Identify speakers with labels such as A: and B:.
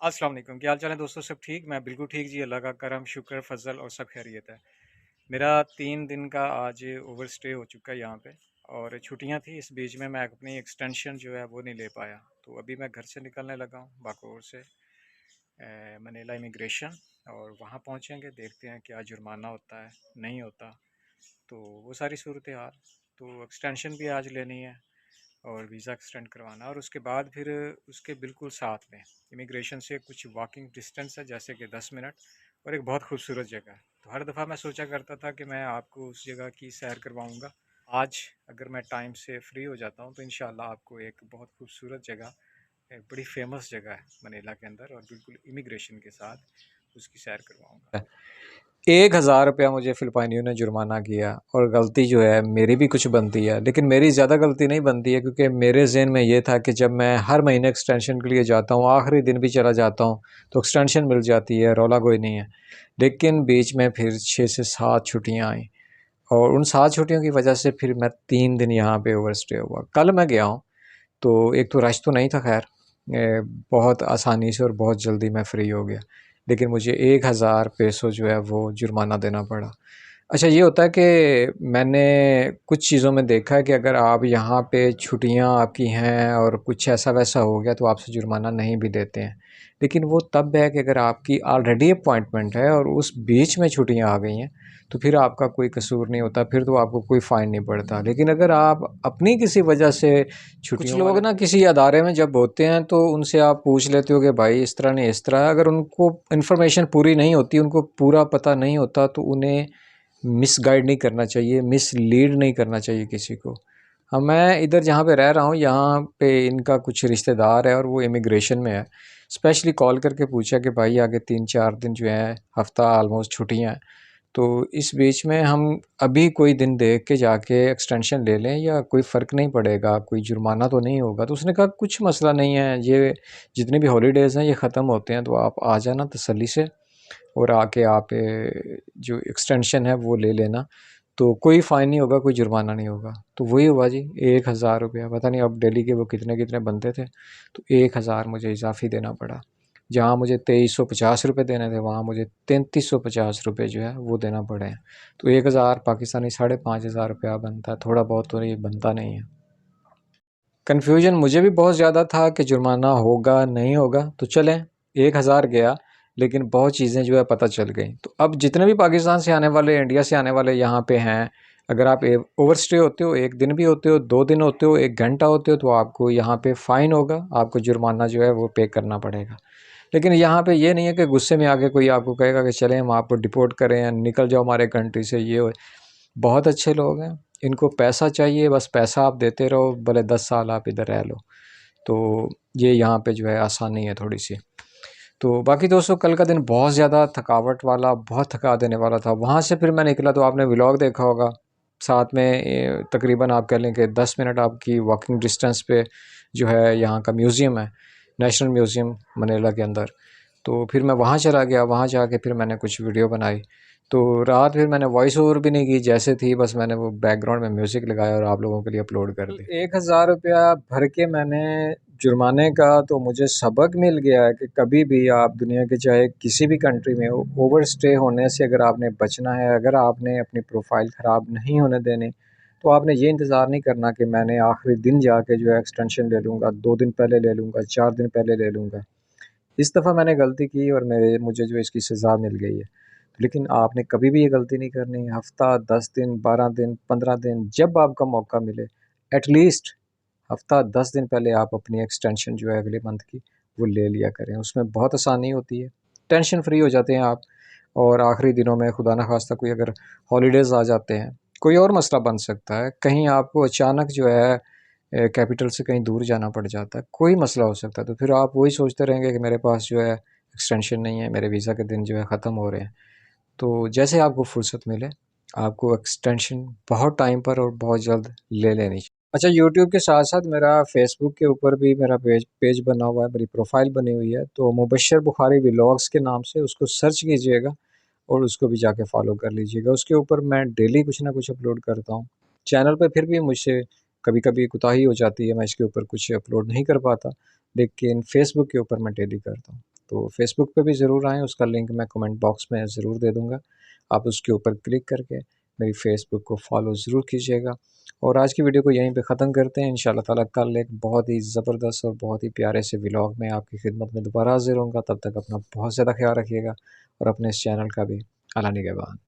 A: अस्सलाम वालेकुम, क्या हाल चाल है दोस्तों? सब ठीक? मैं बिल्कुल ठीक जी, अल्लाह का करम, शुक्र, फ़ज़ल और सब खैरियत है। मेरा 3 दिन का आज ओवर स्टे हो चुका है यहाँ पे और छुट्टियाँ थी, इस बीच में मैं अपनी एक्सटेंशन जो है वो नहीं ले पाया। तो अभी मैं घर से निकलने लगा हूँ बाकोर से मनीला इमिग्रेशन और वहाँ पहुँचेंगे, देखते हैं क्या जुर्माना होता है, नहीं होता। तो वो सारी सूरत हाल। तो एक्सटेंशन भी आज लेनी है और वीज़ा एक्सटेंड करवाना और उसके बाद फिर उसके बिल्कुल साथ में इमिग्रेशन से कुछ वॉकिंग डिस्टेंस है, जैसे कि 10 मिनट, और एक बहुत खूबसूरत जगह है। तो हर दफ़ा मैं सोचा करता था कि मैं आपको उस जगह की सैर करवाऊंगा। आज अगर मैं टाइम से फ्री हो जाता हूं तो इंशाल्लाह आपको एक बहुत खूबसूरत जगह, एक बड़ी फेमस जगह है मनीला के अंदर और बिल्कुल इमिग्रेशन के साथ उसकी सैर करवाऊंगा।
B: 1,000 रुपया मुझे फ़िलिपाइनियों ने जुर्माना किया और गलती जो है मेरी भी कुछ बनती है, लेकिन मेरी ज़्यादा गलती नहीं बनती है क्योंकि मेरे ज़हन में ये था कि जब मैं हर महीने एक्सटेंशन के लिए जाता हूँ, आखिरी दिन भी चला जाता हूँ तो एक्सटेंशन मिल जाती है, रौला कोई नहीं है। लेकिन बीच में फिर 6 से 7 छुट्टियाँ आई और उन 7 छुट्टियों की वजह से फिर मैं 3 दिन यहाँ पे ओवर स्टे हुआ। कल मैं गया हूँ तो एक तो रश तो नहीं था खैर, बहुत आसानी से और बहुत जल्दी मैं फ्री हो गया, लेकिन मुझे 1,000 पेसो जो है वो जुर्माना देना पड़ा। अच्छा, ये होता है कि मैंने कुछ चीज़ों में देखा है कि अगर आप यहाँ पे छुट्टियाँ आपकी हैं और कुछ ऐसा वैसा हो गया तो आपसे जुर्माना नहीं भी देते हैं, लेकिन वो तब है कि अगर आपकी ऑलरेडी अपॉइंटमेंट है और उस बीच में छुट्टियाँ आ गई हैं तो फिर आपका कोई कसूर नहीं होता, फिर तो आपको कोई फ़ाइन नहीं पड़ता। लेकिन अगर आप अपनी किसी वजह से कुछ
A: छुट्टियों
B: लोग
A: वाले
B: ना किसी अदारे में जब होते हैं तो उनसे आप पूछ लेते हो कि भाई इस तरह नहीं इस तरह, अगर उनको इन्फॉर्मेशन पूरी नहीं होती, उनको पूरा पता नहीं होता तो उन्हें मिसगाइड नहीं करना चाहिए, मिसलीड नहीं करना चाहिए किसी को। हाँ, मैं इधर जहाँ पे रह रहा हूँ यहाँ पे इनका कुछ रिश्तेदार है और वो इमिग्रेशन में है। स्पेशली कॉल करके पूछा कि भाई आगे 3-4 दिन जो है, हफ़्ता ऑलमोस्ट छुट्टियाँ हैं, तो इस बीच में हम अभी कोई दिन देख के जाके एक्सटेंशन ले लें या कोई फ़र्क नहीं पड़ेगा, कोई जुर्माना तो नहीं होगा? तो उसने कहा कुछ मसला नहीं है, ये जितने भी हॉलीडेज़ हैं ये ख़त्म होते हैं तो आप आ जाना तसल्ली से और आके आप जो एक्सटेंशन है वो ले लेना, तो कोई फ़ाइन नहीं होगा, कोई जुर्माना नहीं होगा। तो वही हुआ जी, 1,000 रुपया, पता नहीं अब डेली के वो कितने-कितने बनते थे, तो 1,000 मुझे इज़ाफ़ी देना पड़ा। जहाँ मुझे 2350 रुपये देने थे, वहाँ मुझे 3350 रुपये जो है वो देना पड़े हैं। तो 1,000 पाकिस्तानी 5,500 रुपया बनता है, थोड़ा बहुत तो ये बनता नहीं है। कन्फ्यूजन मुझे भी बहुत ज़्यादा था कि जुर्माना होगा, नहीं होगा, तो चलें 1,000 गया, लेकिन बहुत चीज़ें जो है पता चल गई। तो अब जितने भी पाकिस्तान से आने वाले, इंडिया से आने वाले यहाँ पे हैं, अगर आप ओवरस्टे होते हो, 1 दिन भी होते हो, 2 दिन होते हो, 1 घंटा होते हो, तो आपको यहाँ पे फ़ाइन होगा, आपको जुर्माना जो है वो पे करना पड़ेगा। लेकिन यहाँ पे ये नहीं है कि गुस्से में आके कोई आपको कहेगा कि चलें हम आपको डिपोर्ट करें या निकल जाओ हमारे कंट्री से, ये हो। बहुत अच्छे लोग हैं, इनको पैसा चाहिए, बस पैसा आप देते रहो, भले 10 साल आप इधर रह लो। तो ये यहाँ पे जो है आसानी है थोड़ी-सी। तो बाकी दोस्तों कल का दिन बहुत ज़्यादा थकावट वाला, बहुत थका देने वाला था। वहाँ से फिर मैं निकला तो आपने व्लॉग देखा होगा। साथ में तकरीबन आप कह लें कि 10 मिनट आपकी वॉकिंग डिस्टेंस पे जो है यहाँ का म्यूज़ियम है, नेशनल म्यूज़ियम मनीला के अंदर। तो फिर मैं वहाँ चला गया, वहाँ जाके फिर मैंने कुछ वीडियो बनाई। तो रात फिर मैंने वॉइस ओवर भी नहीं की, जैसे थी बस मैंने वो बैकग्राउंड में म्यूज़िक लगाया और आप लोगों के लिए अपलोड कर दी। 1,000 रुपया भर के मैंने जुर्माने का, तो मुझे सबक मिल गया है कि कभी भी आप दुनिया के चाहे किसी भी कंट्री में हो, ओवर स्टे होने से अगर आपने बचना है, अगर आपने अपनी प्रोफाइल ख़राब नहीं होने देनी, तो आपने ये इंतज़ार नहीं करना कि मैंने आखिरी दिन जाके जो है एक्सटेंशन ले लूँगा, 2 दिन पहले ले लूँगा, 4 दिन पहले ले लूँगा। इस दफ़ा मैंने गलती की और मेरे मुझे जो इसकी सज़ा मिल गई है। लेकिन आपने कभी भी ये गलती नहीं करनी। हफ़्ता, 10 दिन, 12 दिन, 15 दिन, जब आपका मौका मिले, एटलीस्ट हफ़्ता 10 दिन पहले आप अपनी एक्सटेंशन जो है अगले मंथ की, वो ले लिया करें। उसमें बहुत आसानी होती है, टेंशन फ्री हो जाते हैं आप। और आखिरी दिनों में खुदा न खास्ता कोई अगर हॉलीडेज़ आ जाते हैं, कोई और मसला बन सकता है, कहीं आपको अचानक जो है कैपिटल से कहीं दूर जाना पड़ जाता है, कोई मसला हो सकता है, तो फिर आप वही सोचते रहेंगे कि मेरे पास जो है एक्सटेंशन नहीं है, मेरे वीज़ा के दिन जो है ख़त्म हो रहे हैं। तो जैसे आपको फुर्सत मिले, आपको एक्सटेंशन बहुत टाइम पर और बहुत जल्द ले लेनी चाहिए। अच्छा, यूट्यूब के साथ-साथ मेरा फ़ेसबुक के ऊपर भी मेरा पेज पेज बना हुआ है, मेरी प्रोफ़ाइल बनी हुई है, तो मुबश्शिर बुखारी व्लॉग्स के नाम से उसको सर्च कीजिएगा और उसको भी जाके फ़ॉलो कर लीजिएगा। उसके ऊपर मैं डेली कुछ ना कुछ अपलोड करता हूँ। चैनल पे फिर भी मुझसे कभी-कभी कोताही हो जाती है, मैं इसके ऊपर कुछ अपलोड नहीं कर पाता, लेकिन फ़ेसबुक के ऊपर मैं डेली करता हूँ। तो फेसबुक पे भी ज़रूर आएँ, उसका लिंक मैं कमेंट बॉक्स में ज़रूर दे दूँगा। आप उसके ऊपर क्लिक करके मेरी फेसबुक को फॉलो ज़रूर कीजिएगा। और आज की वीडियो को यहीं पे ख़त्म करते हैं। इंशाअल्लाह ताला कल एक बहुत ही ज़बरदस्त और बहुत ही प्यारे से व्लॉग में आपकी खिदमत में दोबारा हाज़िर होऊँगा। तब तक अपना बहुत ज़्यादा ख़्याल रखिएगा और अपने इस चैनल का भी अल्लाह निगहबान।